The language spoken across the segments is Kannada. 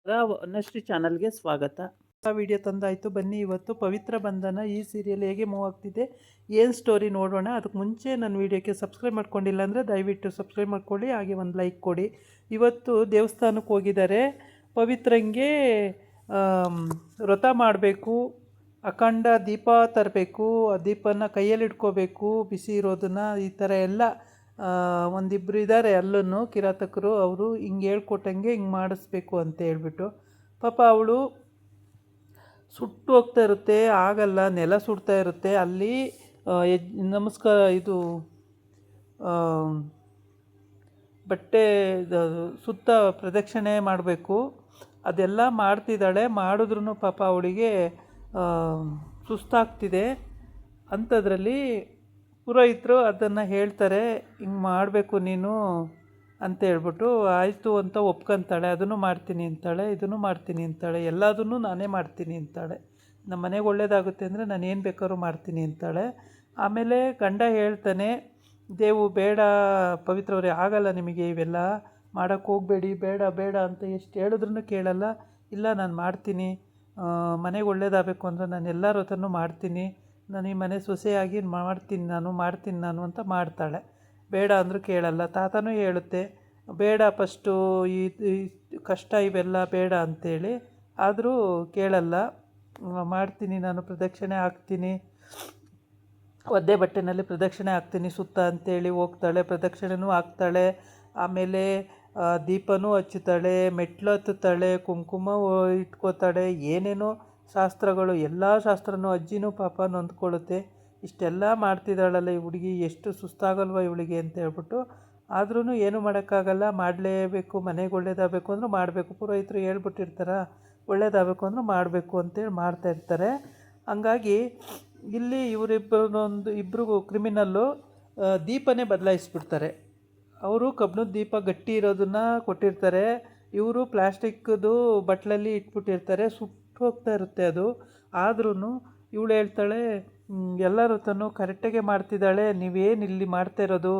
ವನಶ್ರೀ ಚಾನಲ್ಗೆ ಸ್ವಾಗತ. ವಿಡಿಯೋ ತಂದಾಯಿತು. ಬನ್ನಿ ಇವತ್ತು ಪವಿತ್ರ ಬಂಧನ ಈ ಸೀರಿಯಲ್ ಹೇಗೆ ಮೂವ್ ಆಗ್ತಿದೆ, ಏನು ಸ್ಟೋರಿ ನೋಡೋಣ. ಅದಕ್ಕೆ ಮುಂಚೆ ನನ್ನ ವೀಡಿಯೋಕ್ಕೆ ಸಬ್ಸ್ಕ್ರೈಬ್ ಮಾಡ್ಕೊಂಡಿಲ್ಲ ಅಂದರೆ ದಯವಿಟ್ಟು ಸಬ್ಸ್ಕ್ರೈಬ್ ಮಾಡ್ಕೊಳ್ಳಿ, ಹಾಗೆ ಒಂದು ಲೈಕ್ ಕೊಡಿ. ಇವತ್ತು ದೇವಸ್ಥಾನಕ್ಕೆ ಹೋಗಿದ್ದಾರೆ. ಪವಿತ್ರಂಗೆ ವ್ರತ ಮಾಡಬೇಕು, ಅಖಂಡ ದೀಪ ತರಬೇಕು, ಆ ದೀಪನ ಕೈಯಲ್ಲಿ ಇಟ್ಕೋಬೇಕು, ಬಿಸಿ ಇರೋದನ್ನು, ಈ ಥರ ಎಲ್ಲ ಒಂದಿಬ್ಬರು ಇದ್ದಾರೆ ಅಲ್ಲೂ ಕಿರಾತಕರು. ಅವರು ಹಿಂಗೆ ಹೇಳ್ಕೊಟ್ಟಂಗೆ ಹಿಂಗೆ ಮಾಡಿಸ್ಬೇಕು ಅಂತ ಹೇಳ್ಬಿಟ್ಟು ಪಾಪ ಅವಳು ಸುಟ್ಟು ಹೋಗ್ತಾ ಇರುತ್ತೆ, ಆಗಲ್ಲ, ನೆಲ ಸುಡ್ತಾ ಇರುತ್ತೆ. ಅಲ್ಲಿ ನಮಸ್ಕಾರ ಇದು ಬಟ್ಟೆ ಸುತ್ತ ಪ್ರದಕ್ಷಿಣೆ ಮಾಡಬೇಕು, ಅದೆಲ್ಲ ಮಾಡ್ತಿದ್ದಾಳೆ. ಮಾಡಿದ್ರೂ ಪಾಪ ಅವಳಿಗೆ ಸುಸ್ತಾಗ್ತಿದೆ. ಅಂಥದ್ರಲ್ಲಿ ಪುರೋಹಿತರು ಅದನ್ನು ಹೇಳ್ತಾರೆ, ಹಿಂಗೆ ಮಾಡಬೇಕು ನೀನು ಅಂತ ಹೇಳ್ಬಿಟ್ಟು. ಆಯಿತು ಅಂತ ಒಪ್ಕೊಂತಾಳೆ. ಅದನ್ನು ಮಾಡ್ತೀನಿ ಅಂತಾಳೆ, ಇದನ್ನು ಮಾಡ್ತೀನಿ ಅಂತಾಳೆ, ಎಲ್ಲದನ್ನೂ ನಾನೇ ಮಾಡ್ತೀನಿ ಅಂತಾಳೆ. ನಮ್ಮ ಮನೆಗೆ ಒಳ್ಳೇದಾಗುತ್ತೆ ಅಂದರೆ ನಾನು ಏನು ಬೇಕಾದ್ರೂ ಮಾಡ್ತೀನಿ ಅಂತಾಳೆ. ಆಮೇಲೆ ಗಂಡ ಹೇಳ್ತಾನೆ, ದೇವು ಬೇಡ ಪವಿತ್ರವರೇ, ಆಗಲ್ಲ ನಿಮಗೆ ಇವೆಲ್ಲ ಮಾಡೋಕ್ಕೆ ಹೋಗಬೇಡಿ, ಬೇಡ ಬೇಡ ಅಂತ ಎಷ್ಟು ಹೇಳಿದ್ರೂ ಕೇಳಲ್ಲ. ಇಲ್ಲ ನಾನು ಮಾಡ್ತೀನಿ, ಮನೆಗೆ ಒಳ್ಳೇದಾಗಬೇಕು ಅಂದರೆ ನಾನು ಎಲ್ಲರ ಹೊತ್ತನೂ ಮಾಡ್ತೀನಿ, ನಾನು ಈ ಮನೆ ಸೊಸೆಯಾಗಿ ಮಾಡ್ತೀನಿ ನಾನು ಅಂತ ಮಾಡ್ತಾಳೆ. ಬೇಡ ಅಂದರೂ ಕೇಳಲ್ಲ. ತಾತನೂ ಹೇಳುತ್ತೆ, ಬೇಡ ಫಸ್ಟು ಈ ಕಷ್ಟ ಇವೆಲ್ಲ ಬೇಡ ಅಂಥೇಳಿ, ಆದರೂ ಕೇಳಲ್ಲ. ಮಾಡ್ತೀನಿ ನಾನು, ಪ್ರದಕ್ಷಿಣೆ ಹಾಕ್ತೀನಿ, ಒದ್ದೆ ಬಟ್ಟೆನಲ್ಲಿ ಪ್ರದಕ್ಷಿಣೆ ಹಾಕ್ತೀನಿ ಸುತ್ತ ಅಂಥೇಳಿ ಹೋಗ್ತಾಳೆ. ಪ್ರದಕ್ಷಿಣೆನೂ ಹಾಕ್ತಾಳೆ. ಆಮೇಲೆ ದೀಪನೂ ಹಚ್ಚುತ್ತಾಳೆ, ಮೆಟ್ಲು ಹತ್ತುತ್ತಾಳೆ, ಕುಂಕುಮ ಇಟ್ಕೋತಾಳೆ, ಏನೇನೋ ಶಾಸ್ತ್ರಗಳು, ಎಲ್ಲ ಶಾಸ್ತ್ರನೂ. ಅಜ್ಜಿನೂ ಪಾಪ ನೊಂದ್ಕೊಳ್ಳುತ್ತೆ, ಇಷ್ಟೆಲ್ಲ ಮಾಡ್ತಿದ್ದಾಳಲ್ಲ ಈ ಹುಡುಗಿ, ಎಷ್ಟು ಸುಸ್ತಾಗಲ್ವ ಇವಳಿಗೆ ಅಂತ ಹೇಳ್ಬಿಟ್ಟು. ಆದ್ರೂ ಏನು ಮಾಡೋಕ್ಕಾಗಲ್ಲ, ಮಾಡಲೇಬೇಕು. ಮನೆಗೆ ಒಳ್ಳೇದಾಗಬೇಕು ಅಂದರೂ ಮಾಡಬೇಕು. ಪುರೋಹಿತರು ಹೇಳ್ಬಿಟ್ಟಿರ್ತಾರೆ, ಒಳ್ಳೇದಾಗಬೇಕು ಅಂದರೂ ಮಾಡಬೇಕು ಅಂತೇಳಿ ಮಾಡ್ತಾಯಿರ್ತಾರೆ. ಹಂಗಾಗಿ ಇಲ್ಲಿ ಇಬ್ಬರಿಗೂ ಕ್ರಿಮಿನಲ್ಲು ದೀಪನೇ ಬದಲಾಯಿಸ್ಬಿಡ್ತಾರೆ. ಅವರು ಕಬ್ಬಿಣದ ದೀಪ ಗಟ್ಟಿ ಇರೋದನ್ನು ಕೊಟ್ಟಿರ್ತಾರೆ, ಇವರು ಪ್ಲಾಸ್ಟಿಕ್ದು ಬಟ್ಲಲ್ಲಿ ಇಟ್ಬಿಟ್ಟಿರ್ತಾರೆ. ಸುಟ್ಟು ಹೋಗ್ತಾ ಇರುತ್ತೆ ಅದು. ಆದ್ರೂ ಇವಳು ಹೇಳ್ತಾಳೆ, ಎಲ್ಲರ ತನೂ ಕರೆಕ್ಟಾಗೆ ಮಾಡ್ತಿದ್ದಾಳೆ, ನೀವೇನು ಇಲ್ಲಿ ಮಾಡ್ತಾ ಇರೋದು,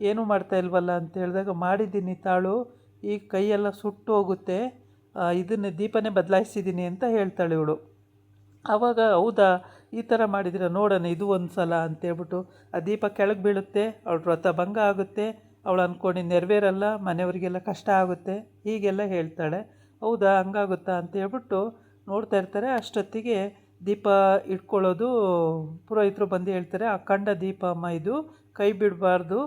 ಏನೂ ಮಾಡ್ತಾ ಇಲ್ವಲ್ಲ ಅಂತ ಹೇಳಿದಾಗ, ಮಾಡಿದ್ದೀನಿ ತಾಳು, ಈ ಕೈಯೆಲ್ಲ ಸುಟ್ಟು ಹೋಗುತ್ತೆ, ಇದನ್ನೇ ದೀಪನೇ ಬದಲಾಯಿಸಿದ್ದೀನಿ ಅಂತ ಹೇಳ್ತಾಳೆ ಇವಳು. ಆವಾಗ ಹೌದಾ, ಈ ಥರ ಮಾಡಿದಿರ, ನೋಡೋಣ ಇದು ಒಂದು ಸಲ ಅಂತೇಳ್ಬಿಟ್ಟು ಆ ದೀಪ ಕೆಳಗೆ ಬೀಳುತ್ತೆ. ಅವಳ ವ್ರತ ಭಂಗ ಆಗುತ್ತೆ, ಅವಳು ಅಂದ್ಕೊಂಡು ನೆರವೇರಲ್ಲ, ಮನೆಯವರಿಗೆಲ್ಲ ಕಷ್ಟ ಆಗುತ್ತೆ, ಹೀಗೆಲ್ಲ ಹೇಳ್ತಾಳೆ. ಹೌದಾ, ಹಂಗಾಗುತ್ತಾ ಅಂತೇಳ್ಬಿಟ್ಟು ನೋಡ್ತಾ ಇರ್ತಾರೆ. ಅಷ್ಟೊತ್ತಿಗೆ ದೀಪ ಇಟ್ಕೊಳ್ಳೋದು ಪುರೋಹಿತರು ಬಂದು ಹೇಳ್ತಾರೆ, ಅಖಂಡ ದೀಪ ಅಮ್ಮ ಇದು, ಕೈ ಬಿಡಬಾರ್ದು,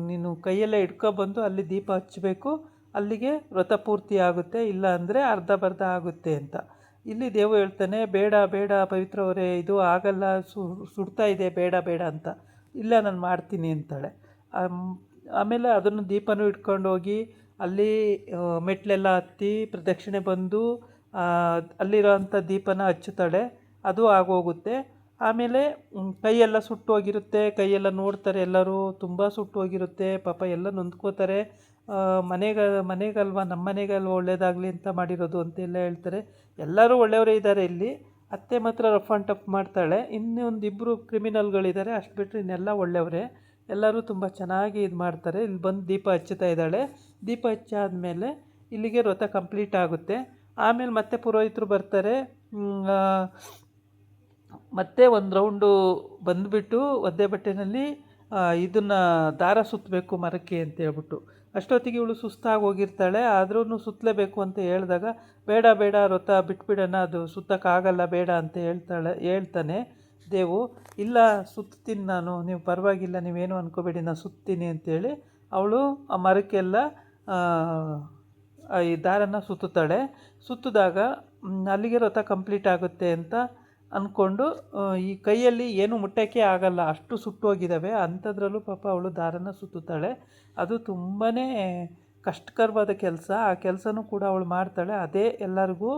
ನೀನು ಕೈಯಲ್ಲೇ ಇಟ್ಕೊಬಂದು ಅಲ್ಲಿ ದೀಪ ಹಚ್ಚಬೇಕು, ಅಲ್ಲಿಗೆ ವ್ರತ ಪೂರ್ತಿ ಆಗುತ್ತೆ, ಇಲ್ಲ ಅಂದರೆ ಅರ್ಧ ಬರ್ಧ ಆಗುತ್ತೆ ಅಂತ. ಇಲ್ಲಿ ದೇವು ಹೇಳ್ತಾನೆ, ಬೇಡ ಬೇಡ ಪವಿತ್ರವರೇ, ಇದು ಆಗಲ್ಲ, ಸುಡ್ತಾ ಇದೆ, ಬೇಡ ಬೇಡ ಅಂತ. ಇಲ್ಲ ನಾನು ಮಾಡ್ತೀನಿ ಅಂತಾಳೆ. ಆಮೇಲೆ ಅದನ್ನು ದೀಪನೂ ಇಟ್ಕೊಂಡು ಹೋಗಿ ಅಲ್ಲಿ ಮೆಟ್ಲೆಲ್ಲ ಹತ್ತಿ ಪ್ರದಕ್ಷಿಣೆ ಬಂದು ಅಲ್ಲಿರೋಂಥ ದೀಪನ ಹಚ್ಚುತ್ತಾಳೆ. ಅದು ಆಗೋಗುತ್ತೆ. ಆಮೇಲೆ ಕೈಯೆಲ್ಲ ಸುಟ್ಟೋಗಿರುತ್ತೆ, ಕೈಯೆಲ್ಲ ನೋಡ್ತಾರೆ ಎಲ್ಲರೂ, ತುಂಬ ಸುಟ್ಟೋಗಿರುತ್ತೆ. ಪಾಪ ಎಲ್ಲ ನೊಂದ್ಕೋತಾರೆ. ಮನೆಗಲ್ವ, ನಮ್ಮ ಮನೆಗಲ್ವ ಒಳ್ಳೇದಾಗಲಿ ಅಂತ ಮಾಡಿರೋದು ಅಂತೆಲ್ಲ ಹೇಳ್ತಾರೆ. ಎಲ್ಲರೂ ಒಳ್ಳೆಯವರೇ ಇದ್ದಾರೆ ಇಲ್ಲಿ. ಅತ್ತೆ ಮಾತ್ರ ರಫ್ ಆ್ಯಂಡ್ ಟಫ್ ಮಾಡ್ತಾಳೆ. ಇನ್ನೊಂದಿಬ್ಬರು ಕ್ರಿಮಿನಲ್ಗಳಿದ್ದಾರೆ, ಅಷ್ಟು ಬಿಟ್ಟರೆ ಇನ್ನೆಲ್ಲ ಒಳ್ಳೆಯವರೇ. ಎಲ್ಲರೂ ತುಂಬ ಚೆನ್ನಾಗಿ ಇದು ಮಾಡ್ತಾರೆ. ಇಲ್ಲಿ ಬಂದು ದೀಪ ಹಚ್ಚುತ್ತಾ ಇದ್ದಾಳೆ. ದೀಪ ಹಚ್ಚಾದಮೇಲೆ ಇಲ್ಲಿಗೆ ವ್ರತ ಕಂಪ್ಲೀಟ್ ಆಗುತ್ತೆ. ಆಮೇಲೆ ಮತ್ತೆ ಪುರೋಹಿತರು ಬರ್ತಾರೆ. ಮತ್ತೆ ಒಂದು ರೌಂಡು ಬಂದುಬಿಟ್ಟು ಒದ್ದೆ ಬಟ್ಟೆನಲ್ಲಿ ಇದನ್ನು ದಾರ ಸುತ್ತಬೇಕು ಮರಕ್ಕೆ ಅಂತ ಹೇಳ್ಬಿಟ್ಟು. ಅಷ್ಟೊತ್ತಿಗೆ ಇವಳು ಸುಸ್ತಾಗಿ ಹೋಗಿರ್ತಾಳೆ. ಆದ್ರೂ ಸುತ್ತಲೇಬೇಕು ಅಂತ ಹೇಳಿದಾಗ, ಬೇಡ ಬೇಡ ವ್ರತ ಬಿಟ್ಬಿಡೋಣ, ಅದು ಸುತ್ತಕ್ಕಾಗಲ್ಲ, ಬೇಡ ಅಂತ ಹೇಳ್ತಾನೆ ದೇವು. ಇಲ್ಲ ಸುತ್ತೀನಿ ನಾನು, ನೀವು ಪರವಾಗಿಲ್ಲ, ನೀವೇನು ಅಂದ್ಕೋಬೇಡಿ, ನಾನು ಸುತ್ತೀನಿ ಅಂತೇಳಿ ಅವಳು ಆ ಮರಕ್ಕೆಲ್ಲ ಈ ದಾರನ ಸುತ್ತುತ್ತಾಳೆ. ಸುತ್ತಿದಾಗ ಅಲ್ಲಿಗೆ ವ್ರತ ಕಂಪ್ಲೀಟ್ ಆಗುತ್ತೆ ಅಂತ ಅಂದ್ಕೊಂಡು, ಈ ಕೈಯಲ್ಲಿ ಏನು ಮುಟ್ಟೋಕ್ಕೆ ಆಗಲ್ಲ, ಅಷ್ಟು ಸುಟ್ಟೋಗಿದ್ದಾವೆ. ಅಂಥದ್ರಲ್ಲೂ ಪಾಪ ಅವಳು ದಾರನ ಸುತ್ತುತ್ತಾಳೆ. ಅದು ತುಂಬಾ ಕಷ್ಟಕರವಾದ ಕೆಲಸ. ಆ ಕೆಲಸನೂ ಕೂಡ ಅವಳು ಮಾಡ್ತಾಳೆ. ಅದೇ ಎಲ್ಲರಿಗೂ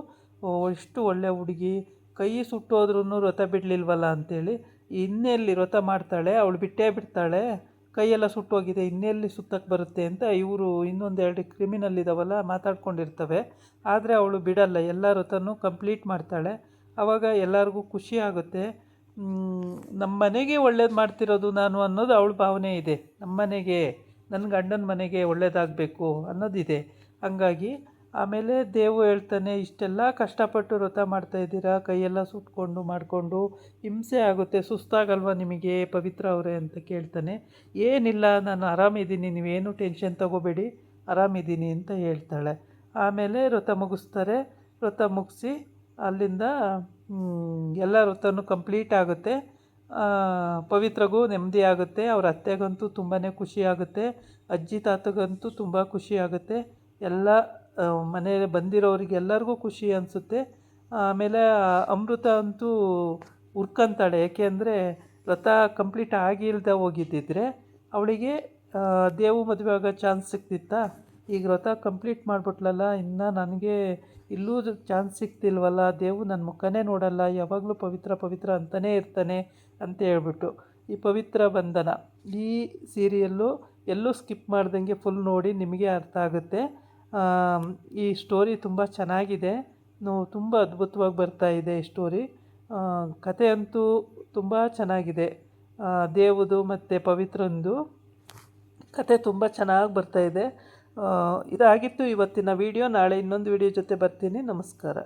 ಇಷ್ಟು ಒಳ್ಳೆಯ ಹುಡುಗಿ, ಕೈ ಸುಟ್ಟೋದ್ರೂ ವ್ರತ ಬಿಡಲಿಲ್ವಲ್ಲ ಅಂಥೇಳಿ. ಇನ್ನೆಲ್ಲಿ ವ್ರತ ಮಾಡ್ತಾಳೆ, ಅವಳು ಬಿಟ್ಟೇ ಬಿಡ್ತಾಳೆ, ಕೈಯೆಲ್ಲ ಸುಟ್ಟೋಗಿದೆ, ಇನ್ನೆಲ್ಲಿ ಸುತ್ತಕ್ಕೆ ಬರುತ್ತೆ ಅಂತ ಇವರು ಇನ್ನೊಂದೆರಡು ಕ್ರಿಮಿನಲ್ ಇದ್ದಾವಲ್ಲ ಮಾತಾಡ್ಕೊಂಡಿರ್ತವೆ. ಆದರೆ ಅವಳು ಬಿಡಲ್ಲ, ಎಲ್ಲ ವ್ರತನೂ ಕಂಪ್ಲೀಟ್ ಮಾಡ್ತಾಳೆ. ಆವಾಗ ಎಲ್ಲರಿಗೂ ಖುಷಿ ಆಗುತ್ತೆ. ನಮ್ಮ ಮನೆಗೆ ಒಳ್ಳೇದು ಮಾಡ್ತಿರೋದು ನಾನು ಅನ್ನೋದು ಅವಳ ಭಾವನೆ ಇದೆ. ನಮ್ಮ ಮನೆಗೆ, ನನ್ನ ಗಂಡನ ಮನೆಗೆ ಒಳ್ಳೇದಾಗಬೇಕು ಅನ್ನೋದಿದೆ. ಹಂಗಾಗಿ ಆಮೇಲೆ ದೇವು ಹೇಳ್ತಾನೆ, ಇಷ್ಟೆಲ್ಲ ಕಷ್ಟಪಟ್ಟು ವ್ರತ ಮಾಡ್ತಾಯಿದ್ದೀರಾ, ಕೈಯೆಲ್ಲ ಸುಟ್ಕೊಂಡು ಮಾಡಿಕೊಂಡು ಹಿಂಸೆ ಆಗುತ್ತೆ, ಸುಸ್ತಾಗಲ್ವ ನಿಮಗೆ ಪವಿತ್ರ ಅವರೇ ಅಂತ ಕೇಳ್ತಾನೆ. ಏನಿಲ್ಲ, ನಾನು ಆರಾಮಿದ್ದೀನಿ, ನೀವೇನು ಟೆನ್ಷನ್ ತಗೋಬೇಡಿ, ಆರಾಮಿದ್ದೀನಿ ಅಂತ ಹೇಳ್ತಾಳೆ. ಆಮೇಲೆ ವ್ರತ ಮುಗಿಸ್ತಾರೆ. ವ್ರತ ಮುಗಿಸಿ ಅಲ್ಲಿಂದ ಎಲ್ಲ ವ್ರತನೂ ಕಂಪ್ಲೀಟ್ ಆಗುತ್ತೆ. ಪವಿತ್ರಗೂ ನೆಮ್ಮದಿ ಆಗುತ್ತೆ, ಅವ್ರ ಅತ್ತೆಗಂತೂ ತುಂಬಾ ಖುಷಿ ಆಗುತ್ತೆ, ಅಜ್ಜಿ ತಾತಗಂತೂ ತುಂಬ ಖುಷಿ ಆಗುತ್ತೆ, ಎಲ್ಲ ಮನೆಯಲ್ಲಿ ಬಂದಿರೋರಿಗೆಲ್ಲರಿಗೂ ಖುಷಿ ಅನಿಸುತ್ತೆ. ಆಮೇಲೆ ಅಮೃತ ಅಂತೂ ಹುರ್ಕೊಂತಾಳೆ, ಏಕೆ ಅಂದರೆ ವ್ರತ ಕಂಪ್ಲೀಟ್ ಆಗಿಲ್ದೆ ಹೋಗಿದ್ದಿದ್ರೆ ಅವಳಿಗೆ ದೇವು ಮದುವೆ ಆಗೋ ಚಾನ್ಸ್ ಸಿಗ್ತಿತ್ತಾ. ಈಗ ವ್ರತ ಕಂಪ್ಲೀಟ್ ಮಾಡಿಬಿಟ್ಲಲ್ಲ, ಇನ್ನು ನನಗೆ ಇಲ್ಲೂ ಚಾನ್ಸ್ ಸಿಗ್ತಿಲ್ವಲ್ಲ, ದೇವು ನನ್ನ ಮುಖನೇ ನೋಡಲ್ಲ, ಯಾವಾಗಲೂ ಪವಿತ್ರ ಪವಿತ್ರ ಅಂತಲೇ ಇರ್ತಾನೆ ಅಂತ ಹೇಳ್ಬಿಟ್ಟು. ಈ ಪವಿತ್ರ ಬಂಧನ ಈ ಸೀರಿಯಲ್ಲು ಎಲ್ಲೂ ಸ್ಕಿಪ್ ಮಾಡ್ದಂಗೆ ಫುಲ್ ನೋಡಿ, ನಿಮಗೆ ಅರ್ಥ ಆಗುತ್ತೆ. ಈ ಸ್ಟೋರಿ ತುಂಬ ಚೆನ್ನಾಗಿದೆ, ತುಂಬ ಅದ್ಭುತವಾಗಿ ಬರ್ತಾ ಇದೆ ಈ ಸ್ಟೋರಿ. ಕತೆ ಅಂತೂ ತುಂಬ ಚೆನ್ನಾಗಿದೆ. ದೇವುದು ಮತ್ತು ಪವಿತ್ರಂದು ಕತೆ ತುಂಬ ಚೆನ್ನಾಗಿ ಬರ್ತಾಯಿದೆ. ಇದಾಗಿತ್ತು ಇವತ್ತಿನ ವಿಡಿಯೋ. ನಾಳೆ ಇನ್ನೊಂದು ವಿಡಿಯೋ ಜೊತೆ ಬರ್ತೀನಿ. ನಮಸ್ಕಾರ.